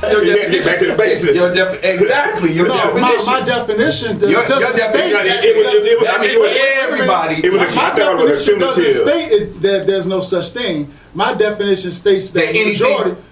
Get back to the basics. Exactly. Your definition. My definition doesn't state everybody. My definition doesn't state that there's no such thing. My definition states that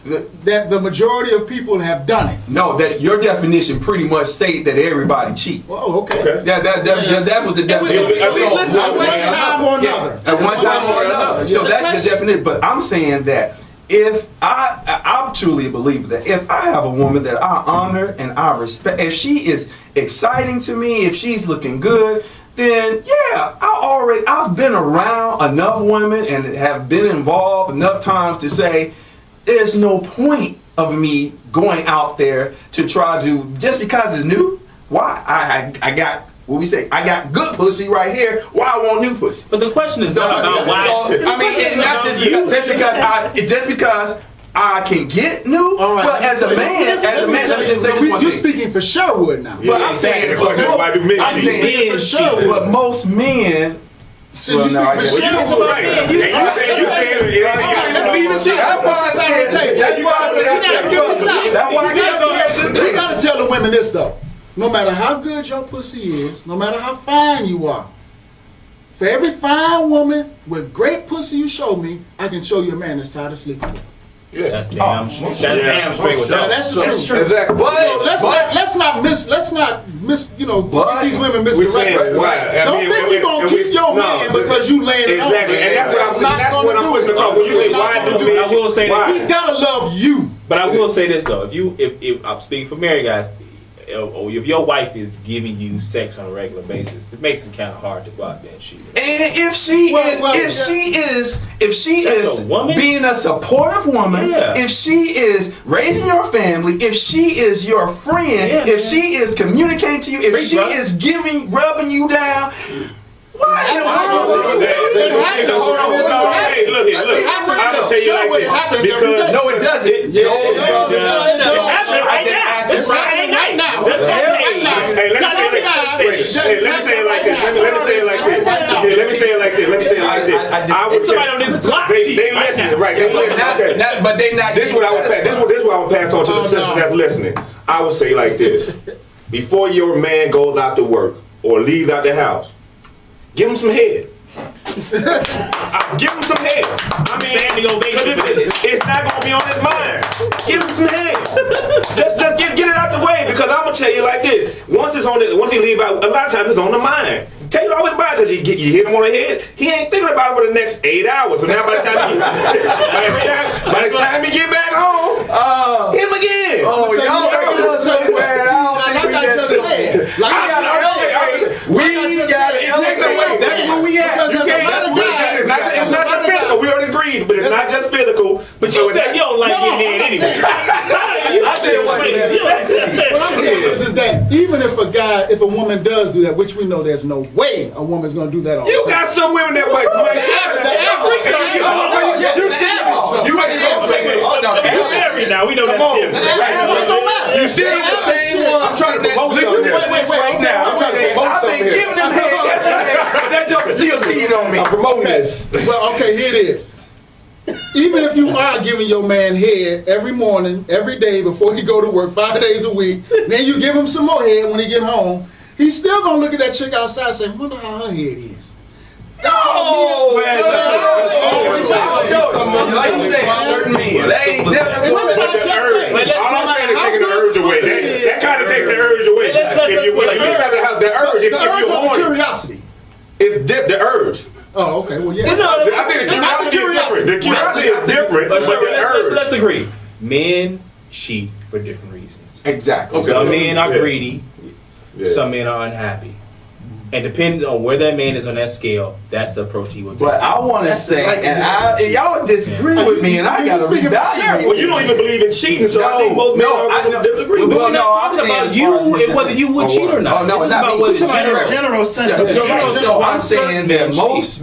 the majority of people have done it. No, that your definition pretty much state that everybody cheats. Oh, okay. That was the definition. At one time or another. At one time or another. So that's the definition. But I'm saying that if I'm truly a believer that if I have a woman that I honor and I respect, if she is exciting to me, if she's looking good, then yeah, I've been around enough women and have been involved enough times to say there's no point of me going out there to try to, just because it's new. Why? I got what we say. I got good pussy right here. Why I want new pussy? But the question is not about why. I mean, it's not just because I can get new. Right. But as a man, let me just say this one You're thing. speaking for Sherwood now. But I'm saying, why do men cheat? For Sherwood. But most men. So you speak for Sherwood. Let's leave it. That's why I said. That's why I You gotta tell the women this though. No matter how good your pussy is, no matter how fine you are, for every fine woman with great pussy you show me, I can show you a man that's tired of sleeping with. Yeah. That's damn straight with that. That's the truth. Exactly. So let's not miss these women misdirected. Don't think you're gonna keep your man because you laying it on. Exactly. And that's what I'm pushing across. When you say why do men, I will say this. He's gotta love you. But I will say this though, if I'm speaking for married guys, or if your wife is giving you sex on a regular basis, it makes it kind of hard to go out there and shoot. And if she is being a supportive woman, if she is raising your family, if she is your friend, if she is communicating to you, if she is rubbing you down. Why? Look, I'm gonna tell you like this. Because no, it doesn't. It's Friday night now. Hey, let me say it like this. I would somebody on this block. They listening, right? But they not. This is what I would pass on to the sisters that's listening. I would say like this: before your man goes out to work or leaves out the house, give him some head. Give him some head. I mean, it's not gonna be on his mind. Give him some head. Just get it out the way, because I'm gonna tell you like this: once he leave out, a lot of times it's on the mind. Tell you always about it, because you hit him on the head, he ain't thinking about it for the next 8 hours. So now by the time he get back home, him again. Oh, y'all are so bad. That's where we at. It's not just physical. We already agreed, but it's not just physical. But you said you don't like getting in anyway. What I'm saying is that even if a woman does do that, which we know there's no way a woman's gonna do that all. You got some women that might married now. We know that's different. You still the same one. I'm trying to promote something right now. I'm trying to promote something. I've been giving them head. That joke is still cheating on me. I'm promoting this. Well, okay, here it is. Even if you are giving your man head every morning, every day before he go to work, 5 days a week, then you give him some more head when he get home, he's still gonna look at that chick outside and say, wonder how her head is. Like you said, certain men. All I'm saying is taking the urge away. That kind of takes the urge away. If you have the urge, if you're horny, curiosity. It's the urge. Oh, okay. Well, yeah. I think the curiosity is different. The curiosity is different, but the urge. Let's agree. Men cheat for different reasons. Exactly. Some men are greedy. Some men are unhappy. And depending on where that man is on that scale, that's the approach he will take. But I want to say, and y'all disagree with me, and I got to revalidate. Well, you don't even believe in cheating, so I think most men disagree. But we're not talking about you and whether you would cheat or not. No, it's about what general sense. So I'm saying that most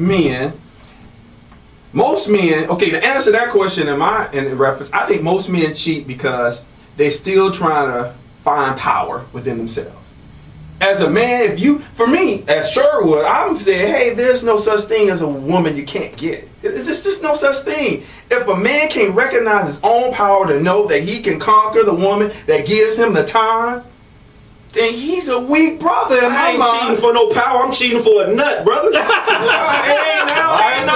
men, okay, to answer that question in reference, I think most men cheat because they still trying to find power within themselves. as a man, for me, as Sherwood, I'm saying, hey, there's no such thing as a woman you can't get. It's just no such thing. If a man can't recognize his own power to know that he can conquer the woman that gives him the time, then he's a weak brother in my I ain't mind. cheating for no power. I'm cheating for a nut, brother. We got elevators.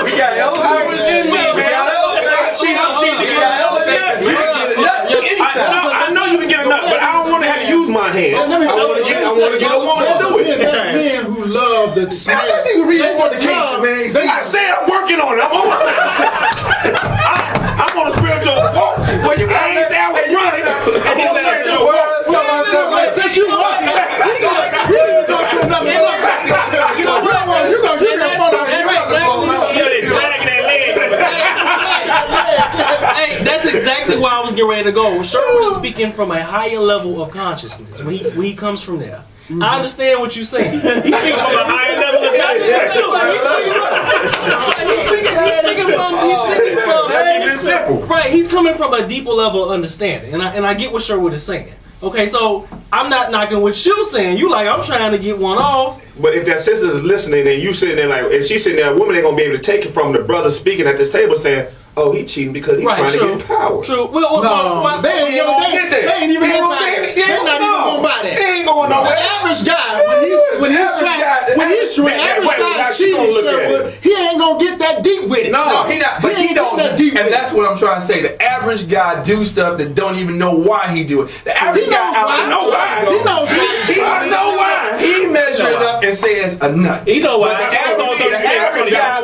We got elevators. I'm cheating. We got elevators. You can get a nut I know you can get a nut, but I don't want to have to use my hand. I want to get a woman to do it. There's men who love the smell. I think we read fornication, man. I said I'm working on it. I'm on a spiritual walk. Well, you I ain't say I was running. Since you walking, we need to go to another subject. You know what? You're going to get that phone out Hey, that's exactly where I was getting ready to go. Sherwood is speaking from a higher level of consciousness when he comes from there. I understand what you're saying. He's speaking from a higher level of consciousness too. He's speaking from right. He's coming from a deeper level of understanding, and I get what Sherwood is saying. Okay, so I'm not knocking what you're saying. You like I'm trying to get one off. But if that sister's listening and you sitting there like, and she's sitting there, a woman ain't gonna be able to take it from the brother speaking at this table saying, "Oh, he cheating because he's trying to get power." True. Well, no, they ain't even gonna buy that. They're not even gonna buy that. They ain't going nowhere. The average guy, when he's cheating, Sherwood, he ain't gonna get that deep with it. No, he not. But he don't. And that's what I'm trying to say. The average guy do stuff that don't even know why he do it. The average guy know why. He knows why. He measures it up and says a nut. He know why. The average guy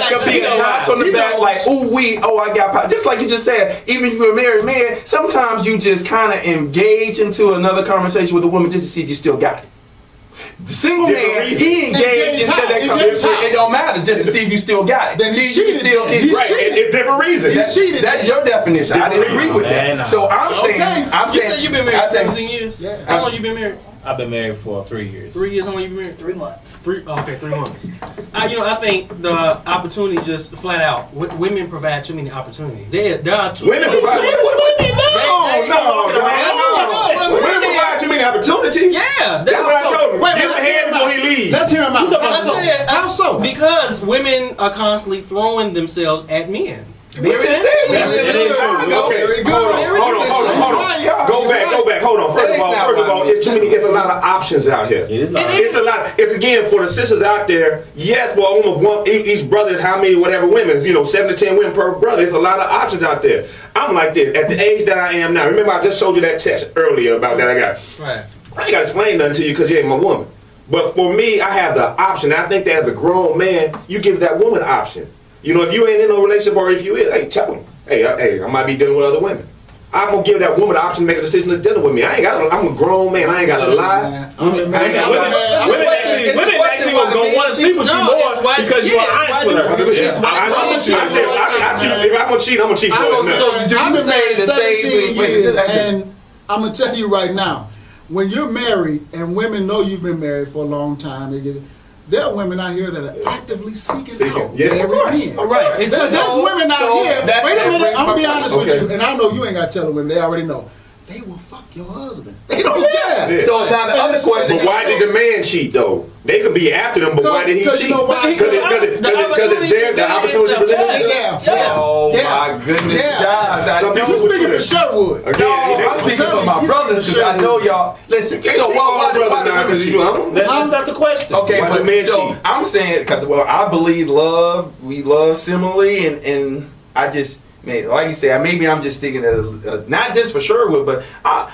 could be a notch on the back like, ooh wee, oh I got power. Just like you just said, even if you're a married man, sometimes you just kind of engage into another conversation with a woman just to see if you still got it. The single man, he engaged into that conversation. It don't matter, just to see if you still got it. Then see he's cheated. It's different reasons. That's your definition. I didn't agree with that. So I'm saying, you said you've been married 17 years. Yeah. How long you been married? I've been married for 3 years. 3 years. How long you been married? 3 months. 3 months. I think the opportunity just flat out. Women provide too many opportunities. There are too. Women provide. No. Women provide too many opportunities. Yeah, that's what I told him. Give him a hand before he leaves. Let's hear him out. How so? Because women are constantly throwing themselves at men. we just said we live in Chicago. Okay, hold on. Go back. Hold on. First of all, it's too many. It's a lot of options out here. It's a lot. It's again for the sisters out there. Yes, well, almost one each brother is how many whatever women. 7 to 10 women per brother. It's a lot of options out there. I'm like this at the age that I am now. Remember, I just showed you that text earlier about that I got. Right. I ain't got to explain nothing to you because you ain't my woman. But for me, I have the option. I think that as a grown man, you give that woman an option. If you ain't in no relationship or if you is, hey, tell them. Hey, I might be dealing with other women. I'm gonna give that woman the option to make a decision to deal with me. I'm a grown man. I ain't got to lie. Women actually gonna want to sleep with you more because you are honest with her. I cheat. If I'm gonna cheat, I'm gonna cheat for a nut. I've been married 17 years, and I'm gonna tell you right now, when you're married and women know you've been married for a long time, there are women out here that are actively seeking out married men. All right. There's women out here. Wait a minute. I'm gonna be honest with you, and I know you ain't got to tell the women. They already know. They will fuck your husband. They don't care. So now the other question. But why did the man cheat though? They could be after them, but why did he cheat? You know why? Because it's there, the opportunity to live. Oh my goodness, guys! You speaking for Sherwood? No, I'm speaking for my brothers because I know y'all. Listen, so why do women cheat? That's not the question. Okay, but so I'm saying because I believe love. We love similarly, and I just. Man, like you say, maybe I'm just thinking of, not just for Sherwood, but I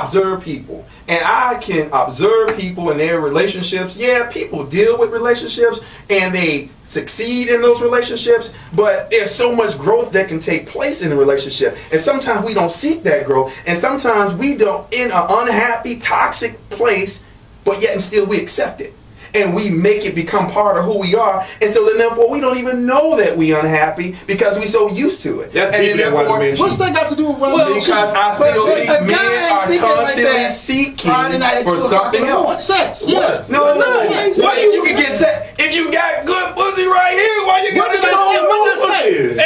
observe people. And I can observe people in their relationships. Yeah, people deal with relationships and they succeed in those relationships, but there's so much growth that can take place in a relationship. And sometimes we don't seek that growth. And sometimes we don't, in an unhappy, toxic place, but yet and still we accept it. And we make it become part of who we are, and so then therefore we don't even know that we unhappy because we're so used to it. That's and then therefore, what's that got to do with women? Because I still think men are constantly seeking for something else. Sex, yes. No. Why you can get sex if you got good pussy right here? Why you got to get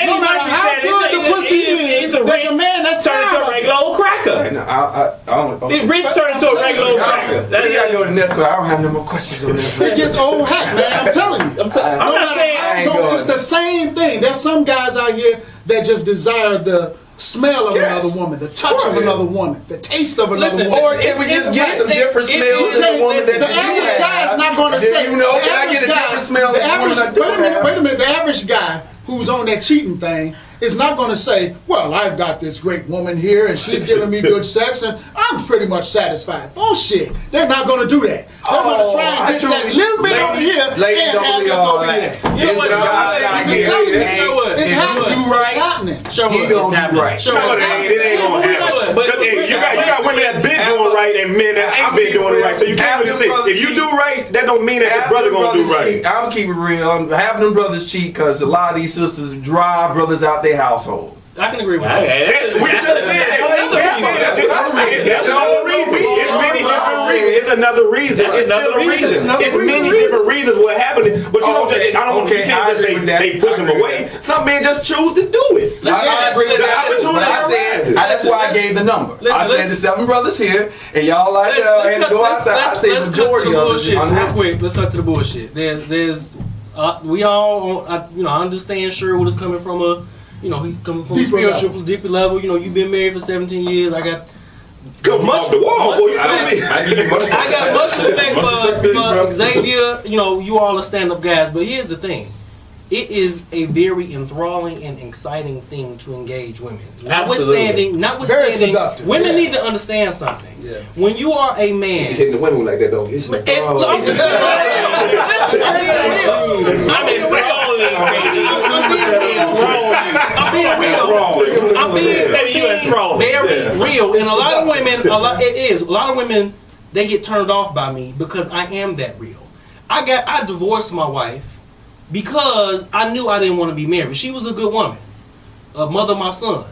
no matter how good the pussy is, there's a man that's turns a regular old cracker. I don't. Rich turned into a regular old cracker. We gotta go to the next question. I don't have no more questions on this. It gets old hat, man. I'm telling you. I'm not saying. It's the same thing. There's some guys out here that just desire the smell of another woman, the touch of another woman, the taste of another woman. Or can we just get some different smells than the woman that the average guy is not going to say. You know, can I get a different smell than the woman I do? Wait a minute. The average guy who's on that cheating thing is not going to say, well, I've got this great woman here and she's giving me good sex and I'm pretty much satisfied. Bullshit. They're not going to do that. They're going to try and get that little bit over here and have this over here. You know what? It's happening. It's happening. Show He gonna do right. No, it ain't gonna happen. But you got women that been doing right and men that ain't been doing it right. So you can't really say if you do right, that don't mean that your brother gonna do right. I'm gonna keep it real. Having them brothers cheat because a lot of these sisters drive brothers out their household. I can agree with that. We just said that. That's another reason. It's another reason. It's many different reasons what happened. But you know, you can't just say they push them away. Some men just choose to do it. I agree with that. That's why I gave the number. I said the 7 brothers here, and y'all like had to go outside. I say majority of it. Real quick, let's cut to the bullshit. There's we all, I understand Sherwood is coming from a. He coming from a spiritual, deeper level. You've been married for 17 years. I got much the wall, boy. I got much respect for Xavia. You all are stand-up guys, but here's the thing: it is a very enthralling and exciting thing to engage women. Notwithstanding, women need to understand something. Yeah. When you are a man, hitting the women like that, though. I'm being very real, and a lot of women, they get turned off by me because I am that real. I divorced my wife because I knew I didn't want to be married. She was a good woman, a mother of my son.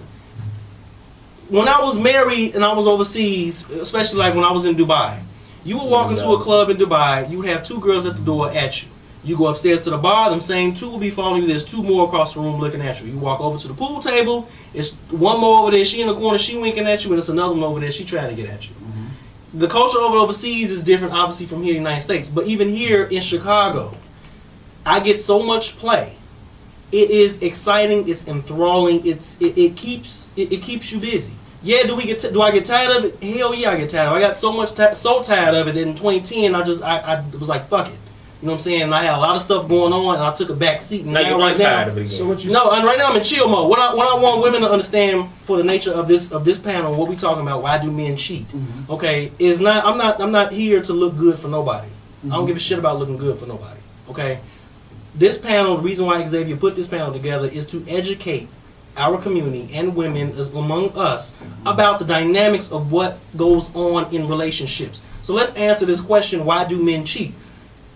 When I was married and I was overseas, especially like when I was in Dubai, you would walk into a club in Dubai, you would have 2 girls at the door at you. You go upstairs to the bar, them same 2 will be following you. There's 2 more across the room looking at you. You walk over to the pool table, it's 1 more over there, she in the corner, she winking at you, and it's another one over there, she trying to get at you. Mm-hmm. The culture overseas is different, obviously, from here in the United States. But even here in Chicago, I get so much play. It is exciting, it's enthralling, it keeps you busy. Yeah, do I get tired of it? Hell yeah, I get tired of it. I got so tired of it that in 2010 I was like, fuck it. You know what I'm saying? And I had a lot of stuff going on, and I took a back seat. And now you're right tired of it again. So and right now I'm in chill mode. What I want women to understand for the nature of this panel, what we talking about, why do men cheat? Mm-hmm. Okay, is not I'm not here to look good for nobody. Mm-hmm. I don't give a shit about looking good for nobody. Okay, this panel, the reason why Xavia put this panel together is to educate our community and women among us about the dynamics of what goes on in relationships. So let's answer this question: why do men cheat?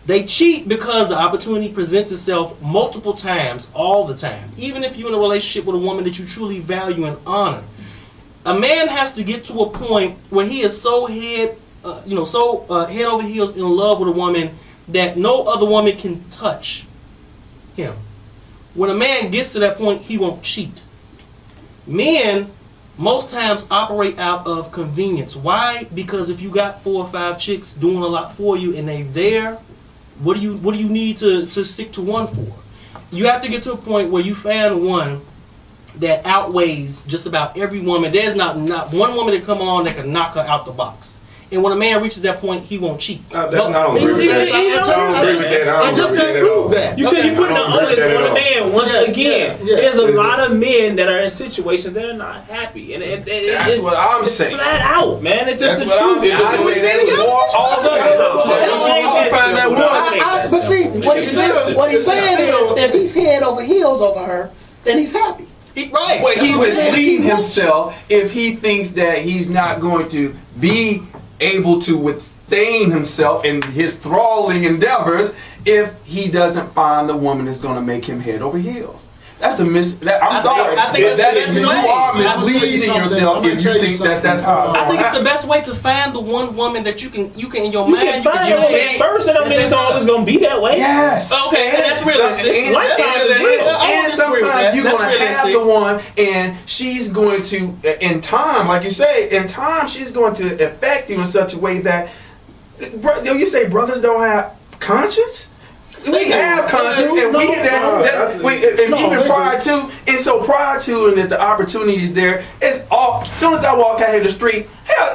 They cheat because the opportunity presents itself multiple times, all the time. Even if you're in a relationship with a woman that you truly value and honor, a man has to get to a point where he is so head over heels in love with a woman that no other woman can touch him. When a man gets to that point, he won't cheat. Men most times operate out of convenience. Why? Because if you got 4 or 5 chicks doing a lot for you and they there, what do you need to stick to one for? You have to get to a point where you find one that outweighs just about every woman. There's not one woman that come along that can knock her out the box. And when a man reaches that point, he won't cheat. I don't agree with that. I just can't prove that. You putting the onus on a man once again. There's a lot of men that are in situations that are not happy, and that's what I'm saying. Flat out, man. It's just the truth. I say that's more But see, what he's saying is, if he's head over heels over her, then he's happy. Right. Well, he was leading himself if he thinks that he's not going to be able to withstand himself in his thralling endeavors if he doesn't find the woman that's going to make him head over heels. That's a I'm sorry. I think that's you the best are way. misleading yourself if you think that's how. I think it's the best way to find the one woman that you can in your mind. You can first, and I mean, it's always gonna be that way. Yes. Okay, and that's realistic. And sometimes you're gonna have the one, and she's going to, in time, like you say, in time, she's going to affect you in such a way that, you say brothers don't have conscience. We have conscience, and even prior to, and so prior to, and there's the opportunities there. It's all. As soon as I walk out here in the street, hell.